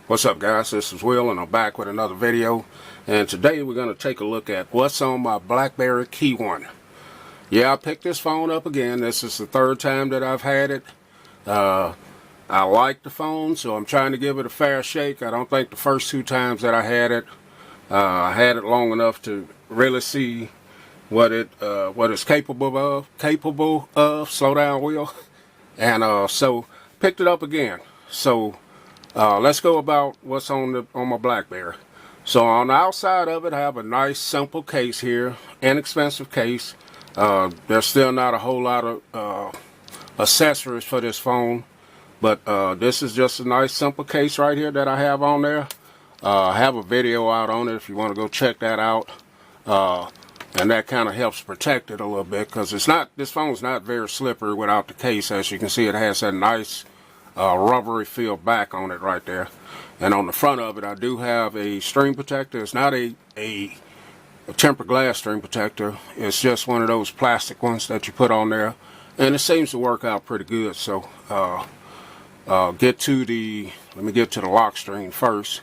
What's up, guys? This is Will and I'm back with another video, and today we're going to take a look at what's on my Blackberry KEYone. Yeah, I picked this phone up again. This is the third time that I've had it. I like the phone, so I'm trying to give it a fair shake. I don't think the first two times that I had it long enough to really see what it's capable of. Slow down, Will. And so picked it up again. So let's go about what's on my Blackberry. So on the outside of it, I have a nice simple case here, inexpensive case. There's still not a whole lot of accessories for this phone, but this is just a nice simple case right here that I have on there. I have a video out on it if you want to go check that out, and that kind of helps protect it a little bit, because this phone's not very slippery without the case. As you can see, it has that nice rubbery feel back on it right there. And on the front of it, I do have a screen protector. It's not a tempered glass screen protector. It's just one of those plastic ones that you put on there, and it seems to work out pretty good. So let me get to the lock screen first.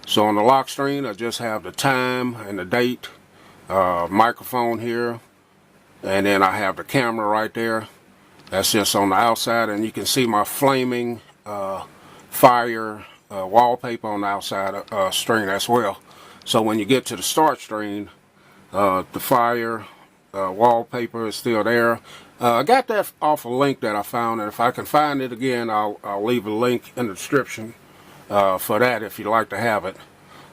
So on the lock screen, I just have the time and the date, microphone here, and then I have the camera right there. That's just on the outside, and you can see my flaming fire wallpaper on the outside screen as well. So when you get to the start screen, the fire wallpaper is still there. I got that off a link that I found, and if I can find it again, I'll leave a link in the description for that if you'd like to have it.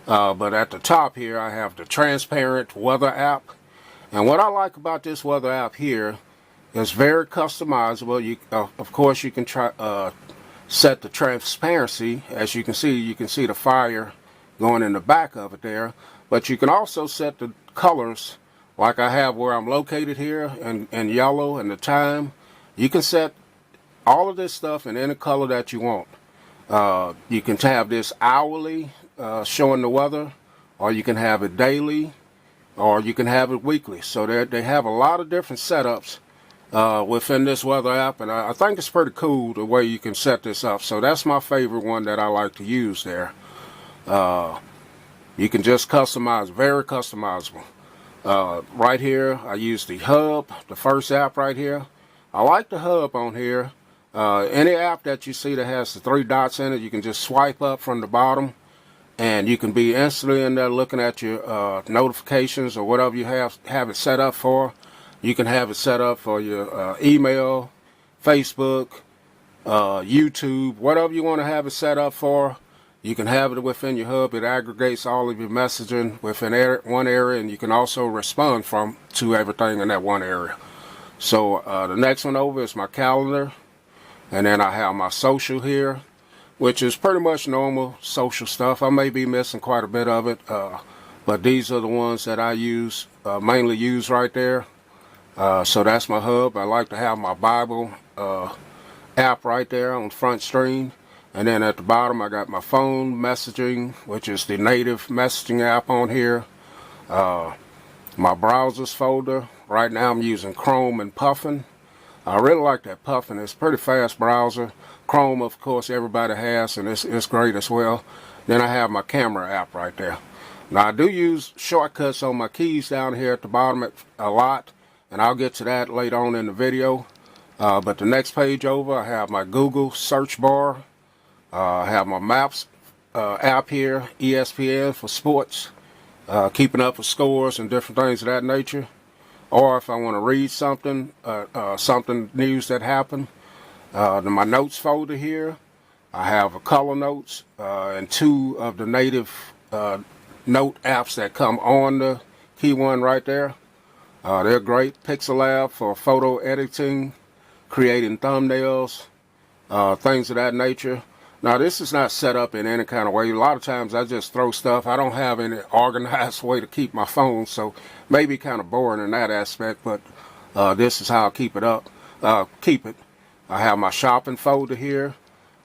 But at the top here, I have the transparent weather app, and what I like about this weather app here, it's very customizable. Of course, you can try set the transparency. As you can see the fire going in the back of it there. But you can also set the colors, like I have where I'm located here, in yellow, and the time. You can set all of this stuff in any color that you want. You can have this hourly, showing the weather, or you can have it daily, or you can have it weekly. So they have a lot of different setups within this weather app, and I think it's pretty cool the way you can set this up. So that's my favorite one that I like to use there. You can just customize, very customizable. Right here, I use the hub, the first app right here. I like the hub on here. Any app that you see that has the 3 dots in it, you can just swipe up from the bottom, and you can be instantly in there looking at your notifications or whatever you have it set up for. You can have it set up for your email, Facebook, YouTube, whatever you want to have it set up for. You can have it within your hub. It aggregates all of your messaging within one area, and you can also respond to everything in that one area. So the next one over is my calendar, and then I have my social here, which is pretty much normal social stuff. I may be missing quite a bit of it, but these are the ones that I mainly use right there. So that's my hub. I like to have my Bible app right there on the front screen. And then at the bottom, I got my phone messaging, which is the native messaging app on here. My browsers folder. Right now I'm using Chrome and Puffin. I really like that Puffin. It's a pretty fast browser. Chrome, of course, everybody has, and it's great as well. Then I have my camera app right there. Now I do use shortcuts on my keys down here at the bottom a lot, and I'll get to that later on in the video. But the next page over, I have my Google search bar. I have my Maps app here, ESPN for sports, keeping up with scores and different things of that nature. Or if I want to read something, news that happened. My notes folder here, I have a color notes and 2 of the native note apps that come on the KEYone right there. They're great. Pixel Lab for photo editing, creating thumbnails, things of that nature. Now this is not set up in any kind of way. A lot of times I just throw stuff. I don't have any organized way to keep my phone, so maybe kind of boring in that aspect, but this is how I keep it. I have my shopping folder here,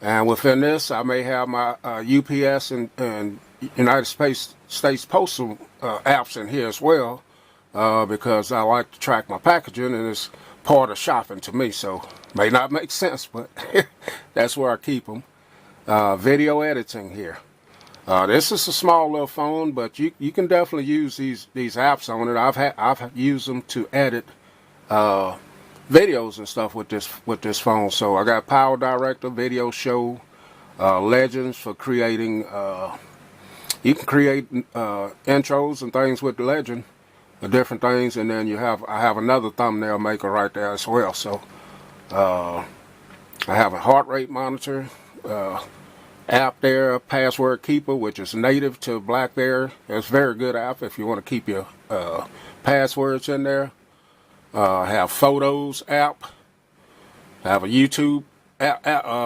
and within this I may have my UPS and United States Postal apps in here as well, because I like to track my packaging, and it's part of shopping to me, so may not make sense, but that's where I keep them. Video editing here. This is a small little phone, but you can definitely use these apps on it. I've used them to edit videos and stuff with this phone. So I got Power Director, Video Show, Legends for creating. You can create intros and things with the Legend, different things, and then I have another thumbnail maker right there as well. So I have a heart rate monitor app there, Password Keeper, which is native to Blackberry. It's a very good app if you want to keep your passwords in there. I have Photos app. I have a YouTube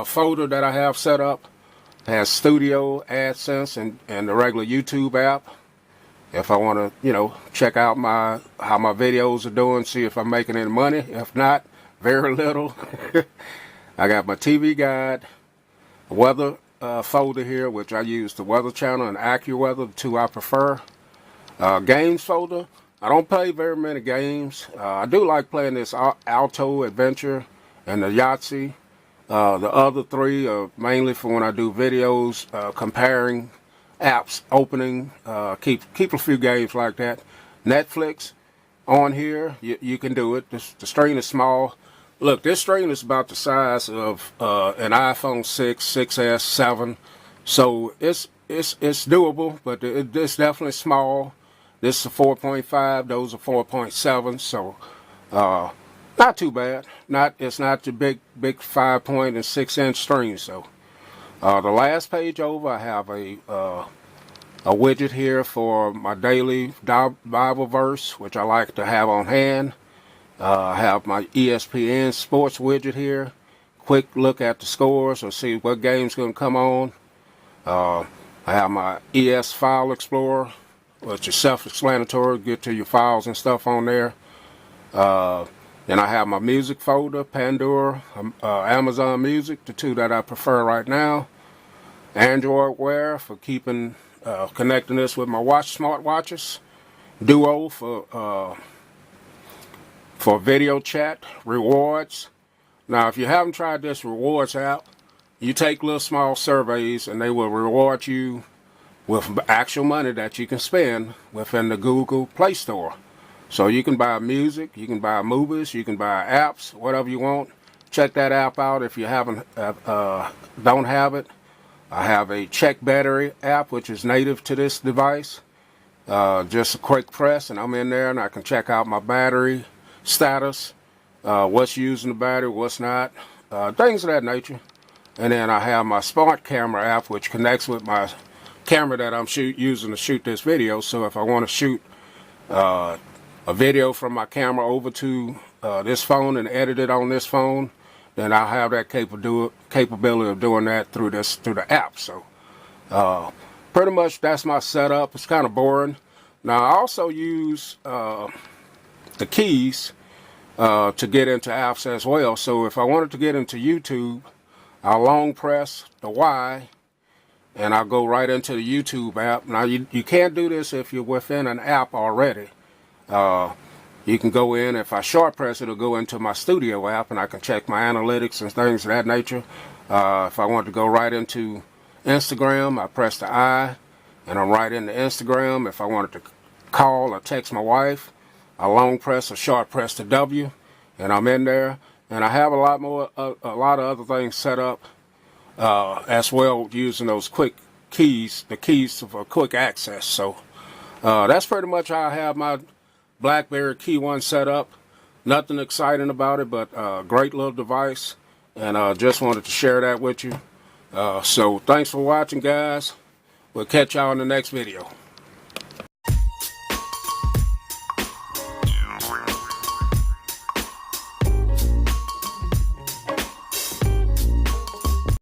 folder that I have set up. It has Studio, AdSense, and the regular YouTube app. If I want to, check out how my videos are doing, see if I'm making any money. If not, very little. I got my TV guide, weather folder here, which I use the Weather Channel and AccuWeather, the two I prefer. Games folder. I don't play very many games. I do like playing this Alto Adventure and the Yahtzee. The other three are mainly for when I do videos, comparing apps, opening, keep a few games like that. Netflix on here, you can do it. The screen is small. Look, this screen is about the size of an iPhone 6, 6S, 7. So it's doable, but it's definitely small. This is a 4.5, those are 4.7, so not too bad. It's not the big 5.6-inch screen. So the last page over, I have a widget here for my daily Bible verse, which I like to have on hand. I have my ESPN sports widget here. Quick look at the scores or see what game's going to come on. I have my ES File Explorer, which is self-explanatory. Get to your files and stuff on there. Then I have my music folder, Pandora, Amazon Music, the two that I prefer right now. Android Wear for keeping, connecting this with my smartwatches. Duo for video chat. Rewards. Now, if you haven't tried this rewards app, you take little small surveys and they will reward you with actual money that you can spend within the Google Play Store. So you can buy music, you can buy movies, you can buy apps, whatever you want. Check that app out if you don't have it. I have a Check Battery app, which is native to this device. Just a quick press and I'm in there and I can check out my battery status, what's using the battery, what's not, things of that nature. And then I have my Smart Camera app, which connects with my camera that I'm using to shoot this video. So if I want to shoot a video from my camera over to this phone and edit it on this phone, then I'll have that capability of doing that through the app. So pretty much that's my setup. It's kind of boring. Now I also use the keys to get into apps as well. So if I wanted to get into YouTube, I'll long press the Y and I'll go right into the YouTube app. Now you can't do this if you're within an app already. You can go in, if I short press it'll go into my Studio app and I can check my analytics and things of that nature. If I want to go right into Instagram, I press the I and I'm right into Instagram. If I wanted to call or text my wife, I long press or short press the W and I'm in there. And I have a lot of other things set up as well, using those quick keys, the keys for quick access. So that's pretty much how I have my Blackberry KEYone set up. Nothing exciting about it, but great little device. And just wanted to share that with you. So thanks for watching, guys. We'll catch y'all in the next video.